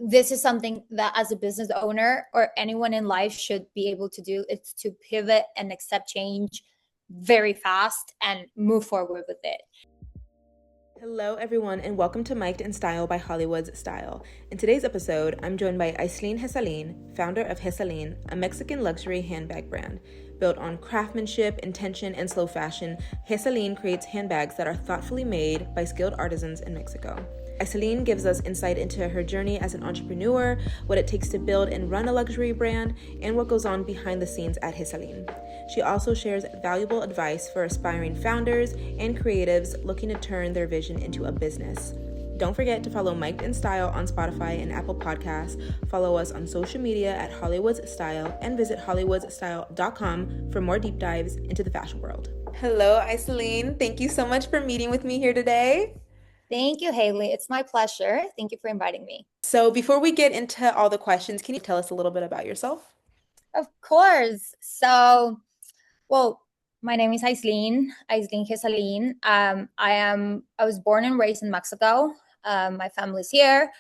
this is something that as a business owner or anyone in life should be able to do. It's to pivot and accept change very fast and move forward with it. Hello, everyone, and welcome to Mic'd in Style by Hollywood's Style. In today's episode, I'm joined by Aislin Jesalin, founder of Jesalin, a Mexican luxury handbag brand. Built on craftsmanship, intention, and slow fashion, Jesalin creates handbags that are thoughtfully made by skilled artisans in Mexico. Aislin gives us insight into her journey as an entrepreneur, what it takes to build and run a luxury brand, and what goes on behind the scenes at Jesalin. She also shares valuable advice for aspiring founders and creatives looking to turn their vision into a business. Don't forget to follow Mic'd in Style on Spotify and Apple Podcasts. Follow us on social media at Hollywood's Style and visit hollywoodsstyle.com for more deep dives into the fashion world. Hello, Aislin. Thank you so much for meeting with me here today. Thank you, Haley. It's my pleasure. Thank you for inviting me. So before we get into all the questions, can you tell us a little bit about yourself? Of course. So, well, my name is Aislin Jesalin. I was born and raised in Mexico. My family's here.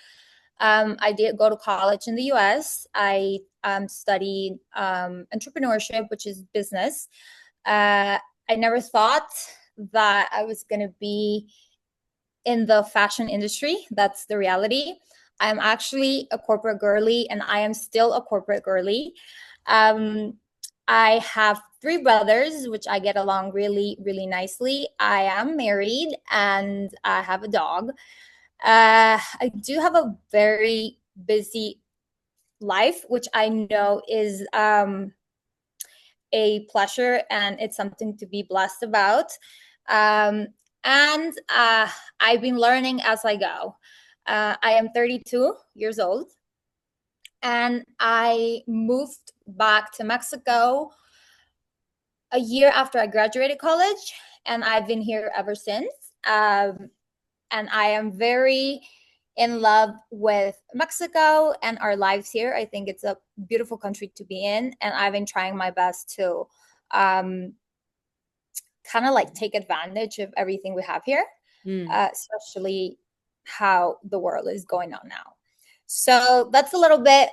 I did go to college in the US. I studied entrepreneurship, which is business. I never thought that I was going to be in the fashion industry. That's the reality. I'm actually a corporate girly, and I am still a corporate girly. I have three brothers, which I get along really, really nicely. I am married and I have a dog. I do have a very busy life, which I know is a pleasure and it's something to be blessed about. And I've been learning as I go. I am 32 years old and I moved back to Mexico a year after I graduated college, and I've been here ever since. And I am very in love with Mexico and our lives here. I think it's a beautiful country to be in, and I've been trying my best to kind of like take advantage of everything we have here, especially how the world is going on now. So that's a little bit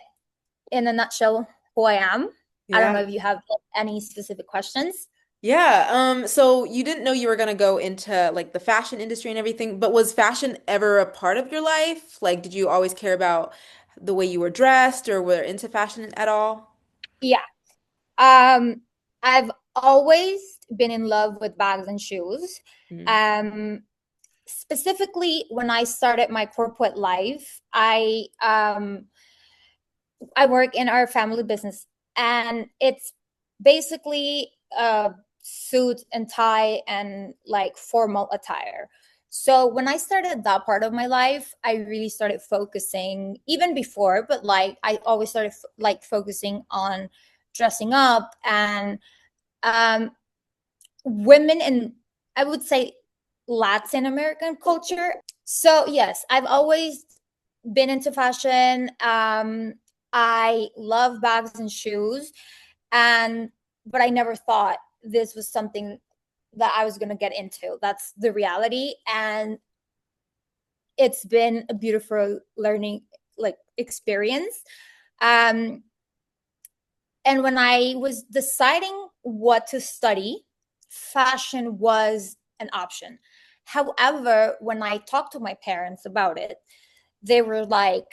in a nutshell who I am. I don't know if you have any specific questions. Yeah. So you didn't know you were gonna go into like the fashion industry and everything, but was fashion ever a part of your life? Like, did you always care about the way you were dressed or were into fashion at all? Yeah. I've always been in love with bags and shoes. Mm. Specifically when I started my corporate life, I work in our family business, and it's basically a suit and tie and like formal attire. So when I started that part of my life, I really started focusing even before, but like I always started like focusing on dressing up and um, women in, I would say, Latin American culture. So yes, I've always been into fashion. I love bags and shoes, and but I never thought this was something that I was going to get into. That's the reality, and it's been a beautiful learning like experience. Um, and when I was deciding what to study, fashion was an option. However, when I talked to my parents about it, they were like,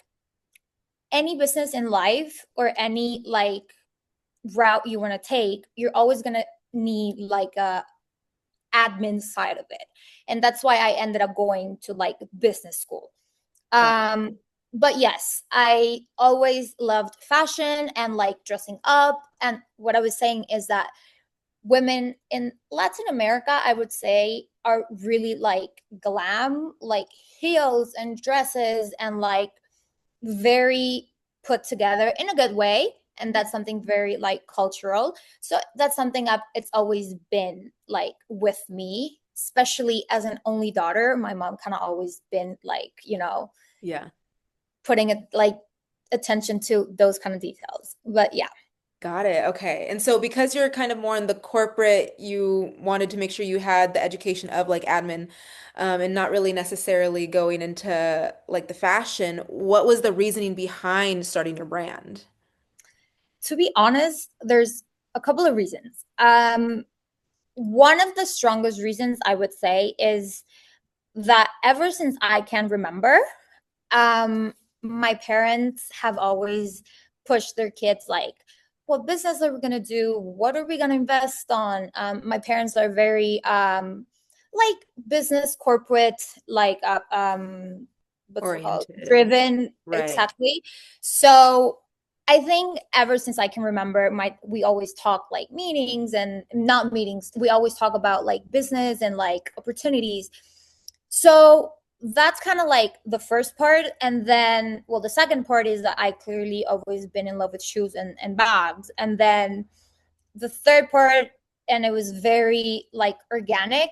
any business in life or any like route you want to take, you're always going to need like a admin side of it. And that's why I ended up going to like business school. But yes, I always loved fashion and like dressing up. And what I was saying is that women in Latin America, I would say, are really like glam, like heels and dresses and like very put together in a good way. And that's something very like cultural. So that's something it's always been like with me, especially as an only daughter. My mom kind of always been like, Yeah. putting it like attention to those kind of details. But yeah. Got it. Okay. And so because you're kind of more in the corporate, you wanted to make sure you had the education of like admin, and not really necessarily going into like the fashion. What was the reasoning behind starting your brand? To be honest, there's a couple of reasons. One of the strongest reasons I would say is that ever since I can remember, um, my parents have always pushed their kids like, what business are we gonna do? What are we gonna invest on? My parents are very like business corporate, like what's it called? Oriented. Driven, Right. exactly. So I think ever since I can remember, my we always talk like meetings and not meetings. We always talk about like business and like opportunities. So that's kind of like the first part. And then, well, the second part is that I clearly always been in love with shoes and bags. And then the third part, and it was very like organic.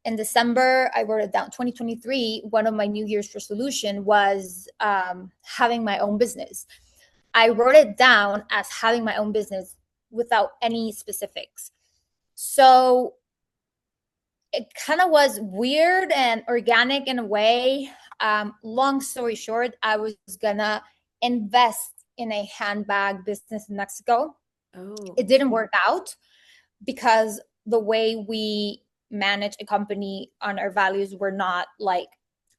In December, I wrote it down. 2023, one of my New Year's resolution was having my own business. I wrote it down as having my own business without any specifics. So it kind of was weird and organic in a way. Long story short, I was gonna invest in a handbag business in Mexico. Oh, It didn't work out because the way we manage a company on our values were not like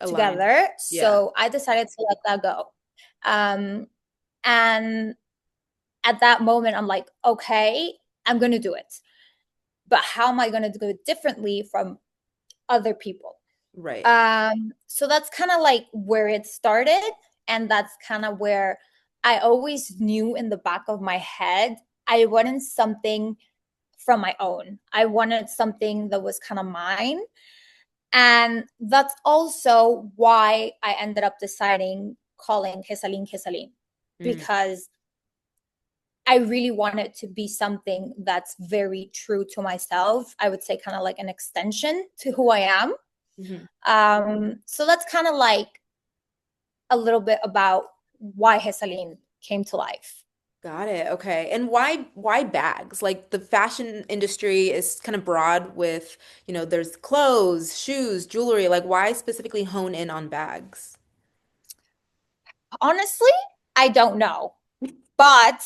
aligned. together. Yeah. So I decided to let that go. Um, and at that moment, I'm like, okay, I'm going to do it. But how am I going to do it differently from other people? Right. So that's kind of like where it started. And that's kind of where I always knew in the back of my head, I wanted something from my own. I wanted something that was kind of mine. And that's also why I ended up deciding calling Jesalin Jesalin, Mm. because I really want it to be something that's very true to myself. I would say kind of like an extension to who I am. Mhm. So that's kind of like a little bit about why Jesalin came to life. Got it. Okay. And why bags? Like the fashion industry is kind of broad with, there's clothes, shoes, jewelry. Like why specifically hone in on bags? Honestly, I don't know. But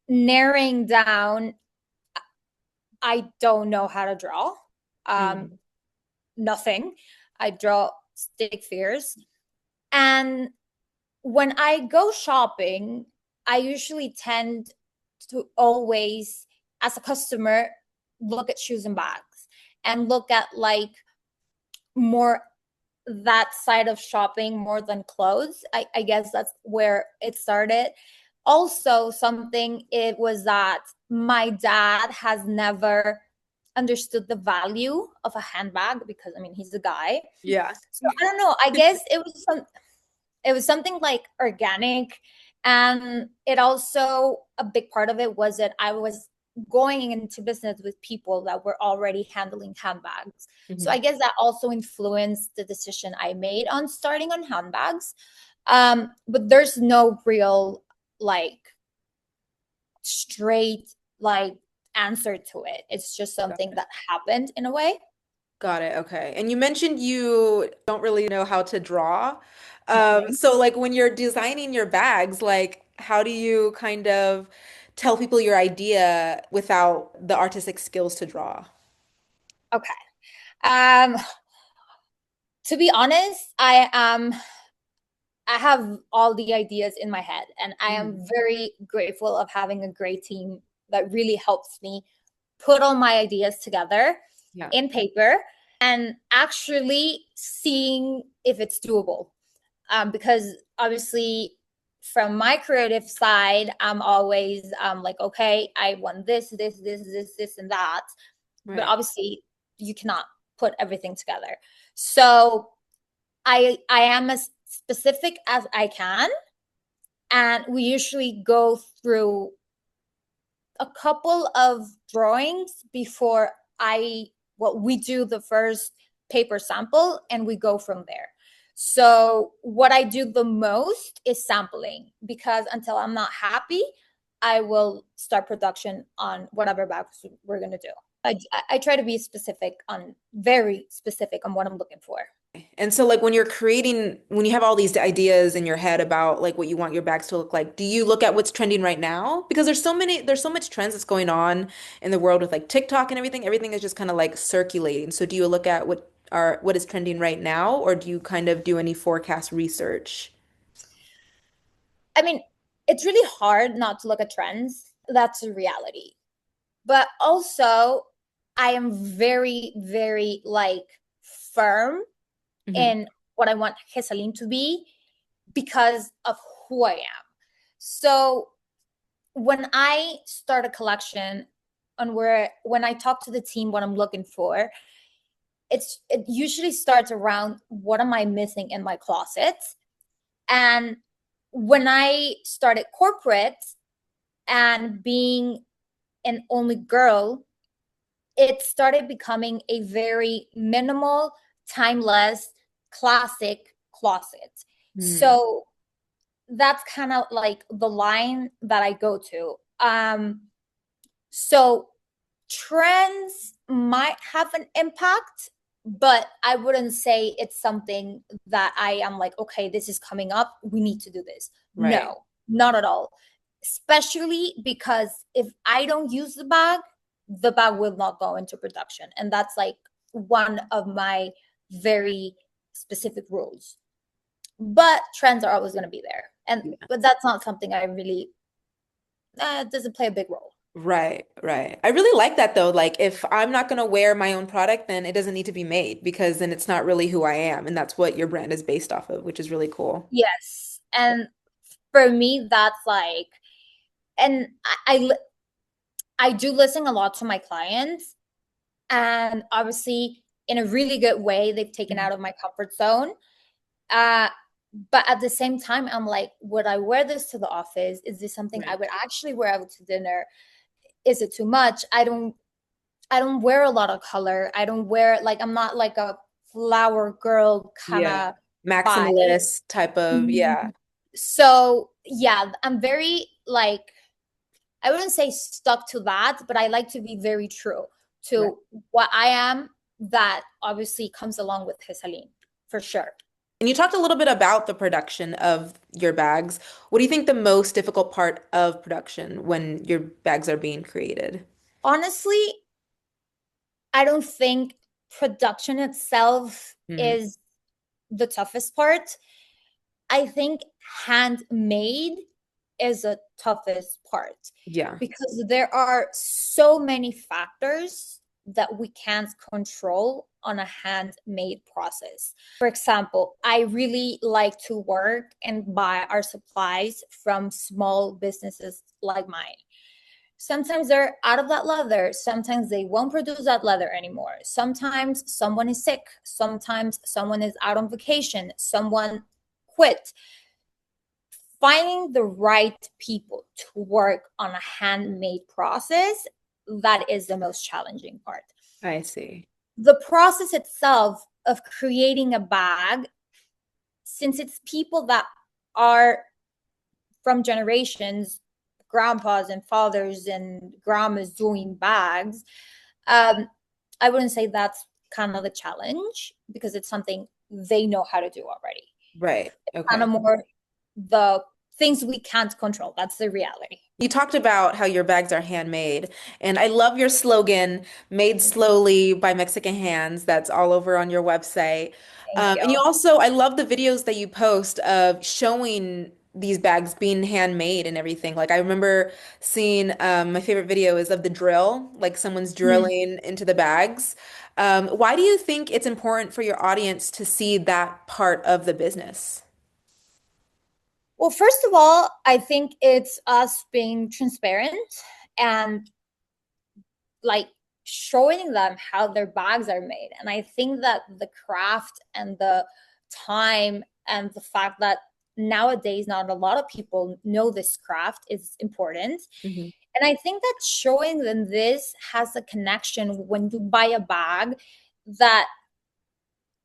narrowing down, I don't know how to draw. Um, Mm. Nothing. I draw stick figures. And when I go shopping, I usually tend to always, as a customer, look at shoes and bags and look at like more that side of shopping more than clothes. I guess that's where it started. Also, something it was that my dad has never understood the value of a handbag because I mean he's a guy. Yeah. So I don't know. I guess it was something like organic, and it also a big part of it was that I was going into business with people that were already handling handbags. So I Mhm. guess that also influenced the decision I made on starting on handbags. But there's no real like straight like answer to it. It's just Got something it. that happened in a way. Got it. Okay. And you mentioned you don't really know how to draw. Nothing. So like when you're designing your bags, like how do you kind of tell people your idea without the artistic skills to draw? Okay. Um, to be honest, I have all the ideas in my head, and I Mhm. am very grateful of having a great team that really helps me put all my ideas together Yeah. in paper and actually seeing if it's doable. Because obviously, from my creative side, I'm always like, okay, I want this, and that. But Right. obviously, you cannot put everything together. So I am as specific as I can, and we usually go through a couple of drawings before I well we do the first paper sample and we go from there. So what I do the most is sampling, because until I'm not happy, I will start production on whatever bags we're going to do. I try to be very specific on what I'm looking for. And so like when you're creating, when you have all these ideas in your head about like what you want your bags to look like, do you look at what's trending right now? Because there's so much trends that's going on in the world with like TikTok and everything. Everything is just kind of like circulating. So do you look at what is trending right now, or do you kind of do any forecast research? I mean, it's really hard not to look at trends. That's a reality. But also, I am very, very like firm Hmm. in what I want Jesalin to be because of who I am. So when I start a collection on when I talk to the team what I'm looking for, it usually starts around what am I missing in my closet. And when I started corporate and being an only girl, it started becoming a very minimal, timeless, classic closet. Hmm. So that's kind of like the line that I go to. So trends might have an impact, but I wouldn't say it's something that I am like, okay, this is coming up. We need to do this. Right. No, not at all. Especially because if I don't use the bag will not go into production. And that's like one of my very specific rules. But trends are always going to be there. But that's not something I really, it doesn't play a big role. Right, right. I really like that though. Like if I'm not gonna wear my own product, then it doesn't need to be made because then it's not really who I am. And that's what your brand is based off of, which is really cool. Yes. And for me, that's like, and I do listen a lot to my clients, and obviously in a really good way, they've taken Mhm. out of my comfort zone. Uh, but at the same time, I'm like, would I wear this to the office? Is this something I Right. would actually wear out to dinner? Is it too much? I don't wear a lot of color. I don't wear like I'm not like a flower girl kind Yeah. of vibe. Maximalist type of, yeah. Mhm. So yeah, I'm very like I wouldn't say stuck to that, but I like to be very true Right. to what I am. That obviously comes along with Hisaline for sure. And you talked a little bit about the production of your bags. What do you think the most difficult part of production when your bags are being created? Honestly, I don't think production itself Hmm. is the toughest part. I think handmade is the toughest part Yeah. because there are so many factors that we can't control on a handmade process. For example, I really like to work and buy our supplies from small businesses like mine. Sometimes they're out of that leather. Sometimes they won't produce that leather anymore. Sometimes someone is sick. Sometimes someone is out on vacation. Someone quit. Finding the right people to work on a handmade process, that is the most challenging part. I see. The process itself of creating a bag, since it's people that are from generations, grandpas and fathers and grandmas doing bags, um, I wouldn't say that's kind of the challenge because it's something they know how to do already. Right. Kind of Okay. more the things we can't control. That's the reality. You talked about how your bags are handmade, and I love your slogan, made slowly by Mexican hands. That's all over on your website. Thank And you you. also, I love the videos that you post of showing these bags being handmade and everything. Like I remember seeing my favorite video is of the drill, like someone's Mhm. drilling into the bags. Why do you think it's important for your audience to see that part of the business? Well, first of all, I think it's us being transparent and like showing them how their bags are made. And I think that the craft and the time and the fact that nowadays not a lot of people know this craft is important. Mhm. And I think that showing them this has a connection when you buy a bag that,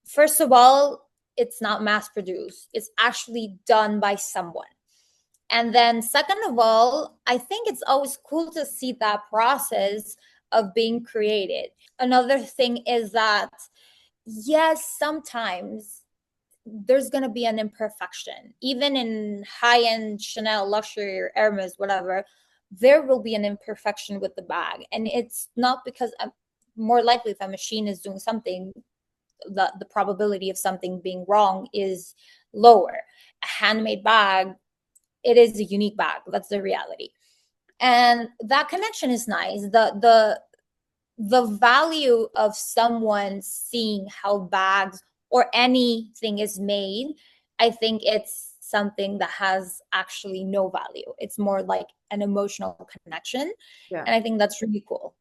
first of all, it's not mass produced. It's actually done by someone. And then, second of all, I think it's always cool to see that process of being created. Another thing is that, yes, sometimes there's going to be an imperfection. Even in high-end Chanel, luxury, or Hermes, whatever, there will be an imperfection with the bag. And it's not because more likely if a machine is doing something, the probability of something being wrong is lower. A handmade bag, it is a unique bag. That's the reality. And that connection is nice. The value of someone seeing how bags or anything is made, I think it's something that has actually no value. It's more like an emotional connection. Yeah. And I think that's really cool.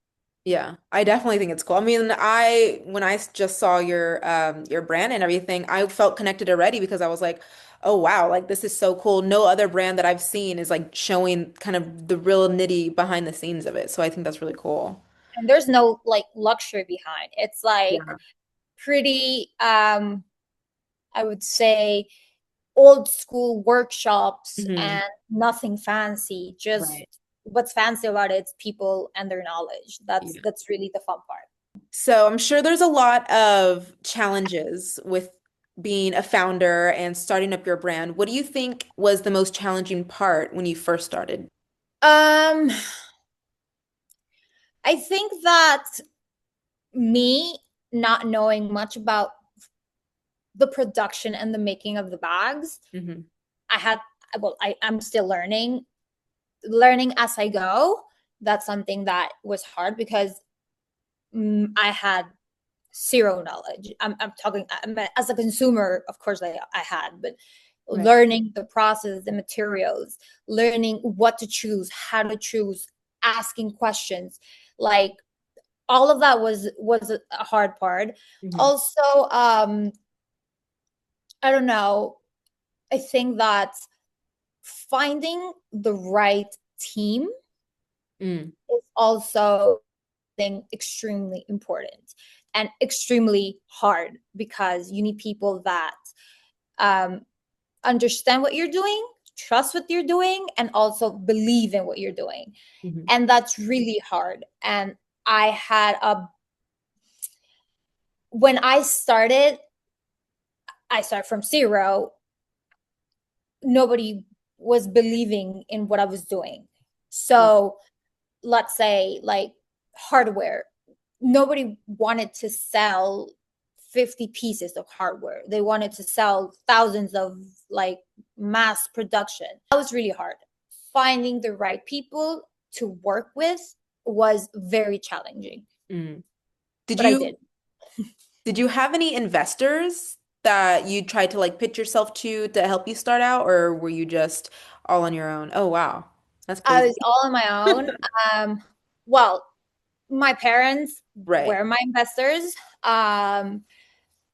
Yeah, I definitely think it's cool. I mean, when I just saw your brand and everything, I felt connected already because I was like, "Oh wow, like this is so cool." No other brand that I've seen is like showing kind of the real nitty behind the scenes of it. So I think that's really cool. And there's no like luxury behind. It's like Yeah. pretty I would say old school workshops Hmm. and nothing fancy. Just Right. what's fancy about it is people and their knowledge. That's Yeah. that's really the fun part. So I'm sure there's a lot of challenges with being a founder and starting up your brand. What do you think was the most challenging part when you first started? Um, I think that me not knowing much about the production and the making of the bags, Hmm. I had, well, I'm still learning as I go. That's something that was hard because I had zero knowledge. I'm talking as a consumer, of course, I had, but Right. learning the process, the materials, learning what to choose, how to choose, asking questions, like all of that was a hard part. Hmm. Also, I don't know. I think that finding the right team Mm. is also thing extremely important and extremely hard because you need people that um, understand what you're doing, trust what you're doing, and also believe in what you're doing. Hmm. And that's really hard. And I had a when I started from zero. Nobody was believing in what I was doing. So let's say like hardware, nobody wanted to sell 50 pieces of hardware. They wanted to sell thousands of like mass production. That was really hard. Finding the right people to work with was very challenging, Mm. Did but I you did. did you have any investors that you tried to like pitch yourself to help you start out, or were you just all on your own? Oh wow. That's I crazy. was all on my own. Um, well, my parents Right. were my investors.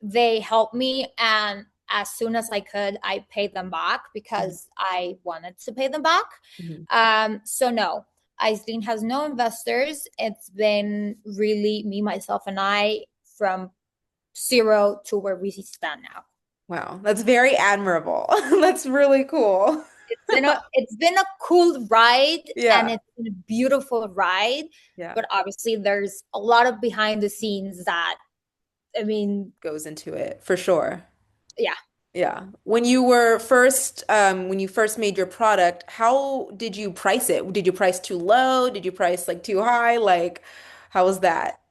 They helped me, and as soon as I could, I paid them back because I wanted to pay them back. Mm-hmm. So no, Aislin has no investors. It's been really me, myself, and I from zero to where we stand now. Wow, that's very admirable. That's really cool. It's been a cool ride and Yeah. it's been a beautiful ride, Yeah. but obviously there's a lot of behind the scenes that I mean, Goes into it for sure. yeah. Yeah. When you first made your product, how did you price it? Did you price too low? Did you price like too high? Like, how was that?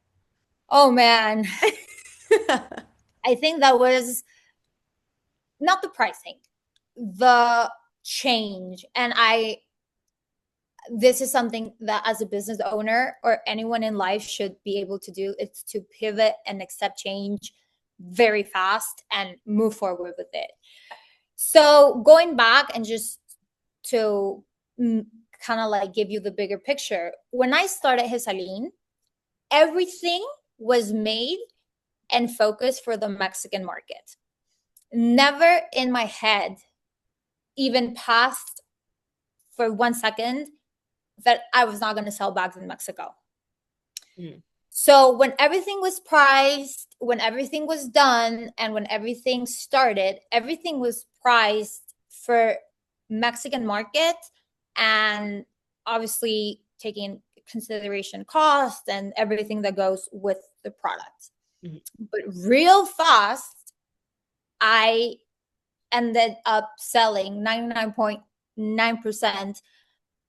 Oh man, I think that was not the pricing, the change. And this is something that as a business owner or anyone in life should be able to do. It's to pivot and accept change very fast and move forward with it. So going back and just to kind of like give you the bigger picture, when I started Jesalin, everything was made and focused for the Mexican market. Never in my head even passed for 1 second that I was not going to sell bags in Mexico. Mm. So when everything was priced, when everything was done, and when everything started, everything was priced for Mexican market, and obviously taking consideration cost and everything that goes with the product. Mhm. But real fast, I ended up selling 99.9%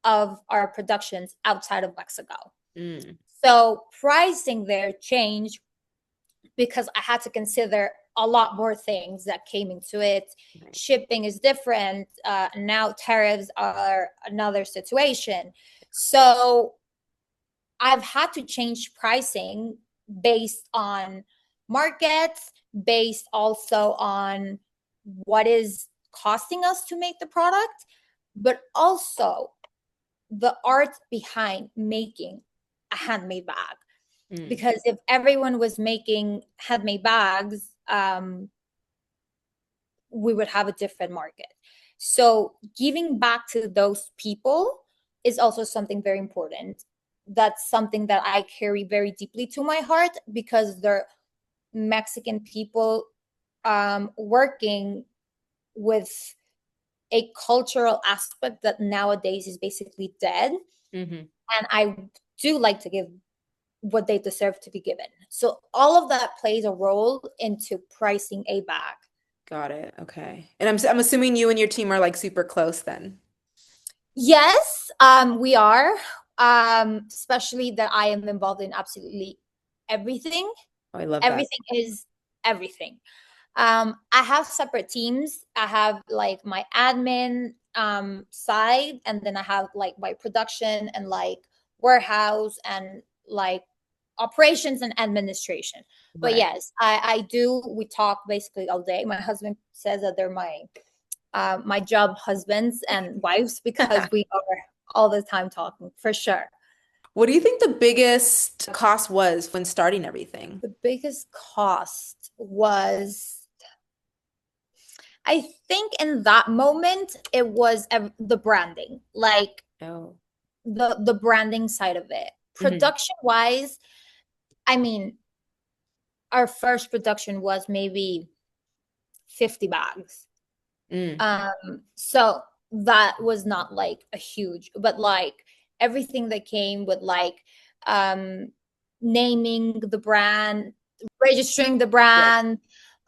of our productions outside of Mexico. Mm. So pricing there changed because I had to consider a lot more things that came into it. Right. Shipping is different. Now tariffs are another situation. So I've had to change pricing based on markets, based also on what is costing us to make the product, but also the art behind making a handmade bag. Mm. Because if everyone was making handmade bags, we would have a different market. So giving back to those people is also something very important. That's something that I carry very deeply to my heart because they're Mexican people working with a cultural aspect that nowadays is basically dead. Mm-hmm. And I do like to give what they deserve to be given. So all of that plays a role into pricing a bag. Got it. Okay. And I'm assuming you and your team are like super close then. Yes, we are. Especially that I am involved in absolutely everything. Oh, I love that. Everything is everything. I have separate teams. I have like my admin side, and then I have like my production and like warehouse and like operations and administration. But Right. yes, I do. We talk basically all day. My husband says that they're my job husbands and wives because we are all the time talking for sure. What do you think the biggest cost was when starting everything? The biggest cost was, I think in that moment it was the branding, like Oh. the branding side of it. Hmm. Production wise, I mean, our first production was maybe 50 bags. Mm. So that was not like a huge, but like everything that came with like um naming the brand, registering the Yeah. brand,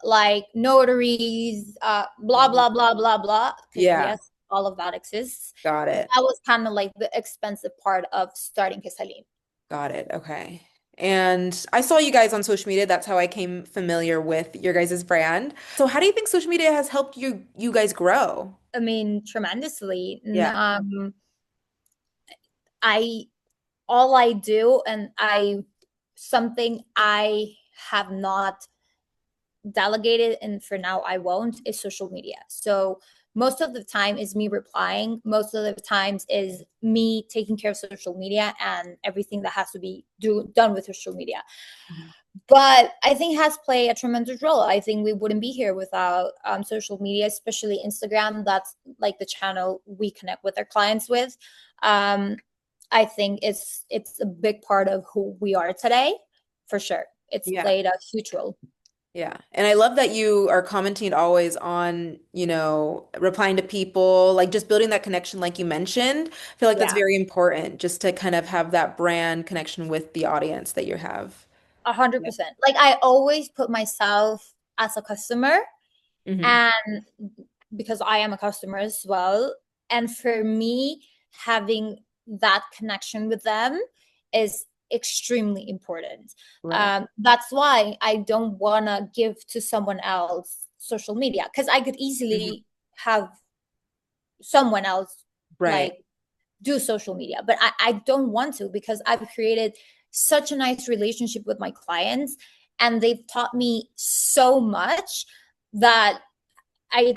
like notaries, blah blah blah blah blah. Because Yeah. yes, all of that exists. Got That it. was kind of like the expensive part of starting Hisalim. Got it. Okay. And I saw you guys on social media. That's how I came familiar with your guys' brand. So how do you think social media has helped you guys grow? I mean, tremendously. Yeah. I all I do, and I something I have not delegated, and for now I won't, is social media. So most of the time is me replying, most of the times is me taking care of social media and everything that has to be done with social media. Mhm. But I think has played a tremendous role. I think we wouldn't be here without social media, especially Instagram. That's like the channel we connect with our clients with. um, I think it's a big part of who we are today, for sure. It's Yeah. played a huge role. Yeah. And I love that you are commenting always on, replying to people, like just building that connection, like you mentioned. I feel like that's Yeah, very important just to kind of have that brand connection with the audience that you have. a hundred Yeah. percent. Like I always put myself as a customer, Hmm. and because I am a customer as well. And for me, having that connection with them is extremely important. Right. That's why I don't want to give to someone else social media, because I could Hmm. easily have someone else Right. like do social media, but I don't want to, because I've created such a nice relationship with my clients, and they've taught me so much that I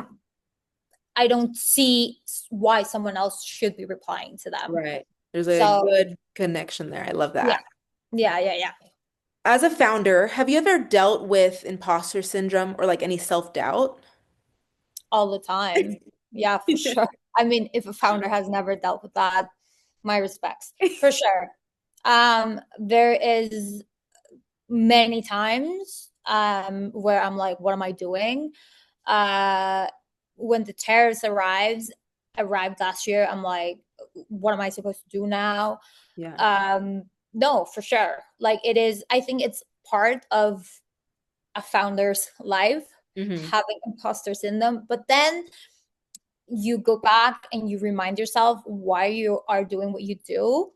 I don't see why someone else should be replying to them. Right. There's a So good connection there. I love yeah, that. yeah. As a founder, have you ever dealt with imposter syndrome or like any self-doubt? All the time. Yeah, for sure. I mean, if a founder has never dealt with that, my respects, for sure. There is. many times where I'm like, what am I doing? Uh, when the terrorist arrived last year, I'm like, what am I supposed to do now? Yeah. Um, no, for sure. Like it is, I think it's part of a founder's life Hmm. having imposters in them. But then you go back and you remind yourself why you are doing what you do,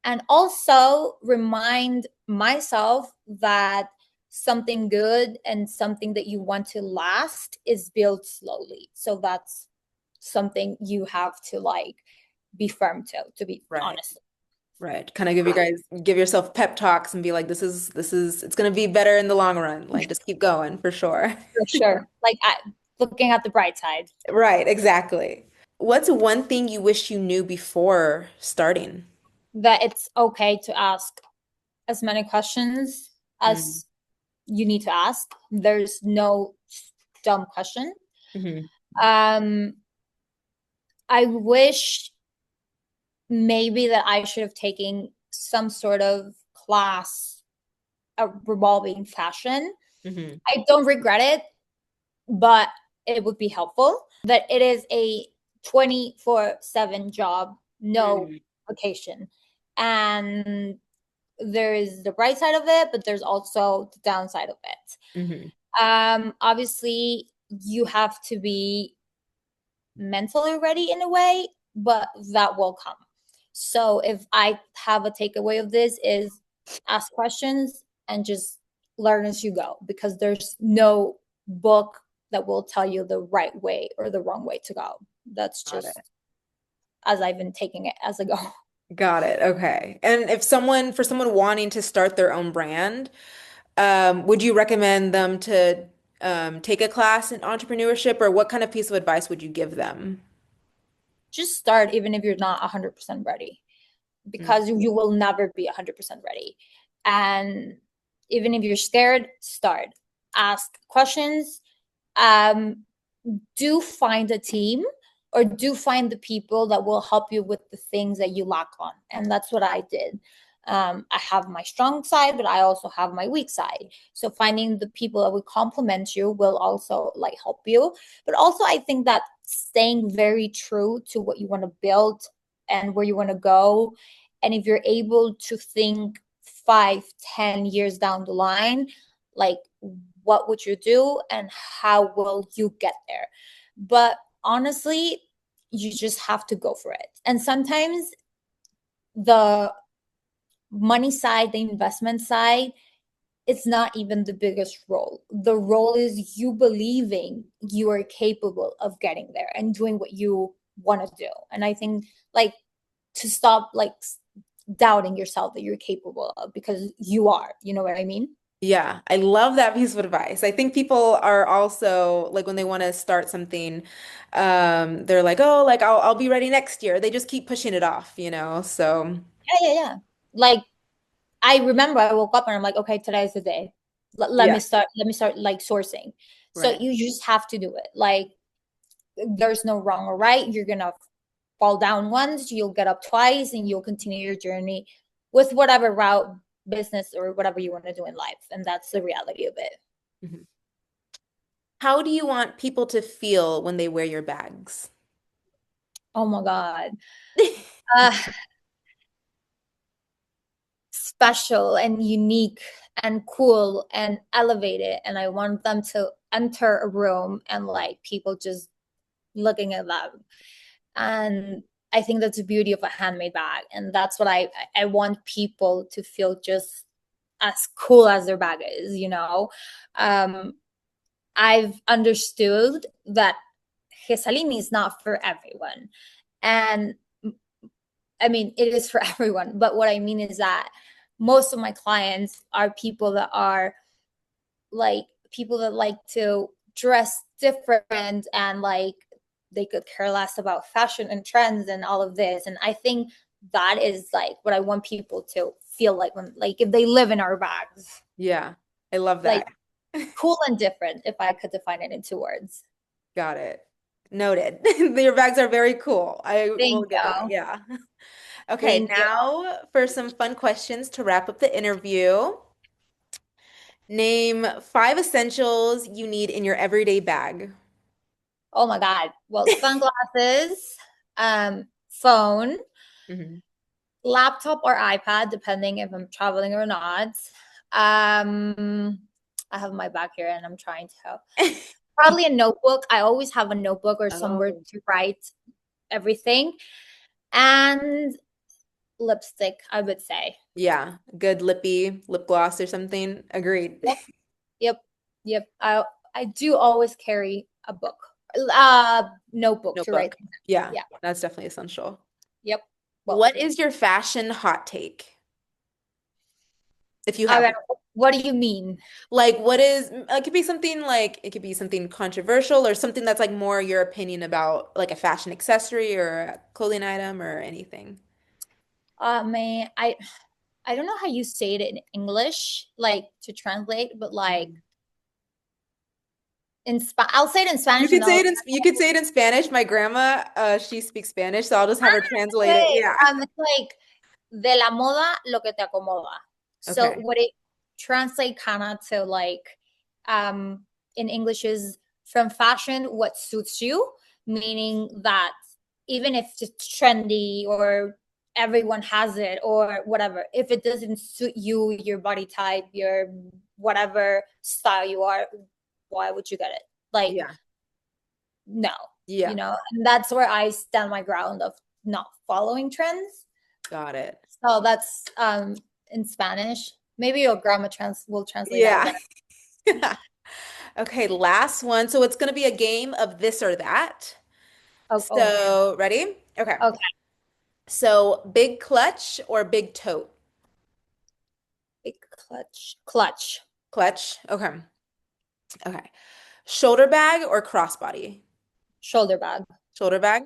and also remind myself that something good and something that you want to last is built slowly. So that's something you have to like be firm to be Right. honest. Right. Kind of give yourself pep talks and be like, it's gonna be better in the long run. Like just keep going for sure. For sure. Like looking at the bright side, Right, exactly. What's one thing you wish you knew before starting? that it's okay to ask as many questions Mm. as you need to ask. There's no dumb question. Hmm. Um, I wish maybe that I should have taken some sort of class revolving fashion. Hmm. I don't regret it, but it would be helpful. That it is a 24/7 job, no Mm. vacation. And there is the bright side of it, but there's also the downside of it. Hmm. Obviously, you have to be mentally ready in a way, but that will come. So if I have a takeaway of this is ask questions and just learn as you go, because there's no book that will tell you the right way or the wrong way to go. That's Got it. just as I've been taking it as I go. Got it. Okay. And for someone wanting to start their own brand, would you recommend them to take a class in entrepreneurship, or what kind of piece of advice would you give them? Just start even if you're not 100% ready, Mm. because you will never be 100% ready. And even if you're scared, start. Ask questions. Um, do find a team, or do find the people that will help you with the things that you lack on. And that's what I did. I have my strong side, but I also have my weak side. So finding the people that will complement you will also like help you. But also, I think that staying very true to what you want to build and where you want to go. And if you're able to think 5, 10 years down the line, like what would you do and how will you get there? But honestly, you just have to go for it. And sometimes the money side, the investment side, it's not even the biggest role. The role is you believing you are capable of getting there and doing what you want to do. And I think like to stop like doubting yourself that you're capable of, because you are, you know what I mean? Yeah, I love that piece of advice. I think people are also like when they want to start something, they're like, oh, like I'll be ready next year. They just keep pushing it off, you know? So Yeah. Like I remember I woke up and I'm like, okay, today is the day. Let me yeah, start. Let me start like sourcing. So right. you just have to do it. Like there's no wrong or right. You're gonna fall down once, you'll get up twice, and you'll continue your journey with whatever route, business, or whatever you want to do in life. And that's the reality of it. Mhm. How do you want people to feel when they wear your bags? Oh my God. Uh, special and unique and cool and elevated. And I want them to enter a room and like people just looking at them. And I think that's the beauty of a handmade bag. And that's what I want people to feel just as cool as their bag is, you know. Um, I've understood that Jesalin is not for everyone. And I mean, it is for everyone. But what I mean is that most of my clients are people that are like people that like to dress different, and like they could care less about fashion and trends and all of this. And I think that is like what I want people to feel like when like if they live in our bags, Yeah, I love like that. cool and different, if I could define it in 2 words. Got it. Noted. Your bags are very cool. I will Thank give that. you. Yeah. Okay, Thank you. now for some fun questions to wrap up the interview. Name five essentials you need in your everyday bag. Oh my God. Well, sunglasses, phone, Hmm. laptop or iPad, depending if I'm traveling or not. I have my bag here and I'm trying to help. Probably a notebook. I always have a notebook or somewhere Oh. to write everything. And lipstick, I would say. Yeah, good lippy lip gloss or something. Agreed. Yep, yep, yep. I do always carry a book, notebook to write Notebook. things down. Yeah, Yeah, that's definitely essential. yep. Well, What is your fashion hot take, if you I have mean, one? what do you mean? Like, what is, it could be something like, it could be something controversial or something that's like more your opinion about like a fashion accessory or a clothing item or anything. Man, I don't know how you say it in English, like to translate, but like Mhm. I'll say it in You Spanish and could say I'll it in you could say it in Spanish. My grandma, she speaks Spanish, so I'll just have her translate it. say Yeah. it's like de la moda lo que te acomoda. So Okay. what it translate kind of to like in English is from fashion what suits you, meaning that even if it's trendy or everyone has it or whatever, if it doesn't suit you, your body type, your whatever style you are, why would you get it? Like Yeah. no, Yeah. and that's where I stand my ground of not following trends. Got it. So that's in Spanish. Maybe your grammar will translate that Yeah. better. Okay, last one. So it's going to be a game of this or that. Oh, oh man. So, ready? Okay. Okay. So, big clutch or big tote? Big clutch. Clutch. Clutch. Okay. Okay. Shoulder bag or crossbody? Shoulder bag. Shoulder bag?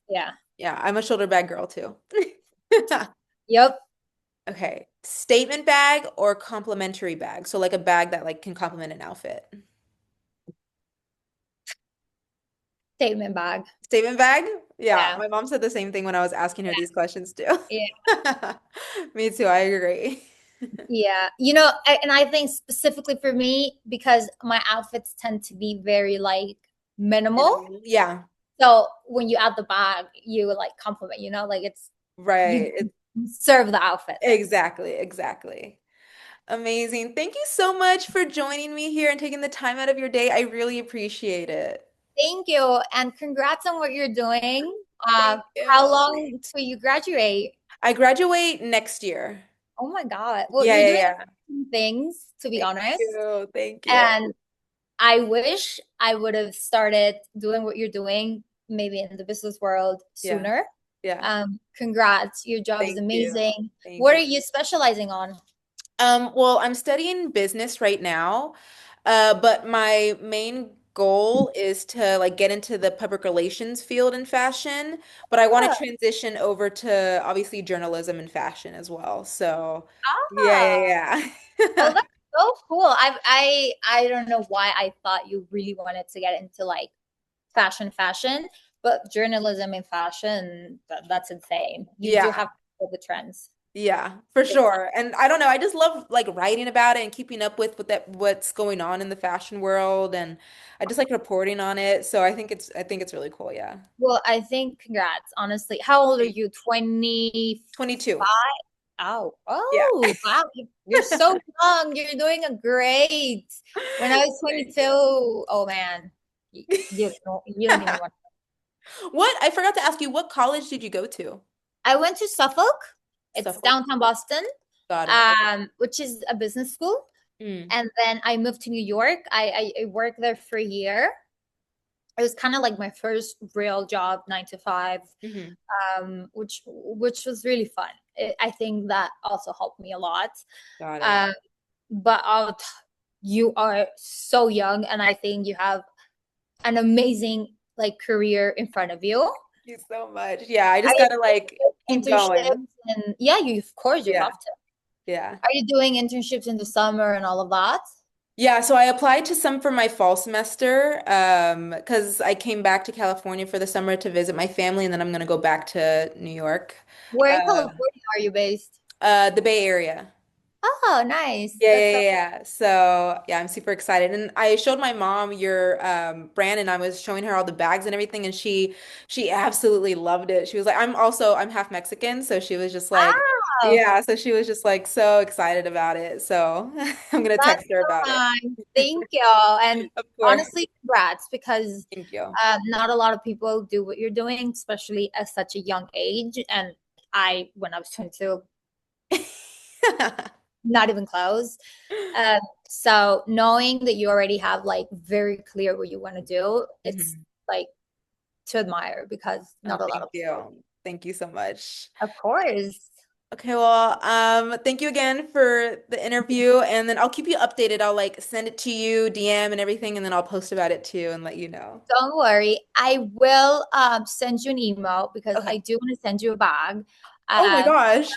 Yeah. Yeah, I'm a shoulder bag girl too. Yep. Okay. Statement bag or complimentary bag? So like a bag that like can complement an outfit. Statement bag. Statement bag? Yeah, Yeah. my mom said the same thing when I was asking her these questions too. Yeah. Me too, I agree. Yeah. And I think specifically for me, because my outfits tend to be very like minimal. Minimal. Yeah, So when you add the bag, you like compliment, like you right. serve the outfit. Exactly, exactly. Amazing. Thank you so much for joining me here and taking the time out of your day. I really appreciate it. Thank you. And congrats on what you're doing. Thank How you. long till you graduate? I graduate next year. Oh my God. Well, Yeah, you're yeah, doing yeah. amazing things, to be Thank honest. you. Thank you. And I wish I would have started doing what you're doing, maybe in the business world Yeah. sooner. Yeah. Congrats. Your job is Thank you. amazing. Thank What are you. you specializing on? Well, I'm studying business right now, but my main goal is to like get into the public relations field in fashion, but I want Ah, to transition over to obviously journalism and fashion as well. So, yeah, ah. yeah, Oh, yeah. that's so cool. I don't know why I thought you really wanted to get into like fashion, but journalism and fashion, that's insane. You do Yeah. have to follow the trends. Yeah, for Big time. sure. And I don't know, I just love like writing about it and keeping up with what's going on in the fashion world and I just like reporting on it. So I think it's really cool, yeah. Well, I think congrats, honestly. How old are Thank- you? 25? 22. Oh, Yeah. oh, wow. You're so young. You're doing a great. When I was Thank 22, oh man, you don't even want. What? I forgot to ask you, what college did you go to? I went to Suffolk. It's Suffolk. downtown Boston, Got it. Okay. which is a business school. Mm, And then I moved to New York. I worked there for a year. It was kind of like my first real job, 9 to 5, hmm. which was really fun. I think that also helped me a lot. Got it. Um, but you are so young, and I think you have an amazing like career in front of you. Thank you so much. Yeah, I Are just you gotta like doing keep internships? going. And yeah, you of course you Yeah. have to. Yeah. Are you doing internships in the summer and all of that? Yeah, so I applied to some for my fall semester, because I came back to California for the summer to visit my family, and then I'm gonna go back to New York. Where in Um, California are you based? the Bay Area. Oh, nice. Yeah, That's yeah, so. yeah, yeah. So yeah, I'm super excited. And I showed my mom your brand and I was showing her all the bags and everything and she absolutely loved it. She was like, I'm half Mexican, so she was just like, Oh, yeah, so she was just like so excited about it. So I'm gonna that's text her so about it. nice. Thank you. And Of course. honestly, congrats because Thank you. not a lot of people do what you're doing, especially at such a young age. And when I was 22, not even close. Um, so knowing that you already have like very clear what you want to do, it's Mhm. like to admire because Oh, not a lot thank of people. you. Thank you so much. Of course. Okay, well, thank you again for the interview, and then I'll keep you updated. I'll like send it to you, DM and everything, and then I'll post about it too and let you know. Don't worry. I will send you an email because Okay. I do want to send you a bag Oh my uh, gosh.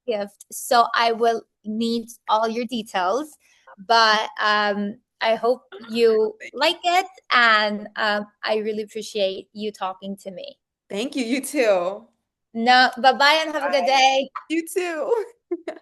gift. So I will need all your details. But I hope you like it. And I really appreciate you talking to me. Thank you. You too. No, bye bye and have a good Bye. day. You too.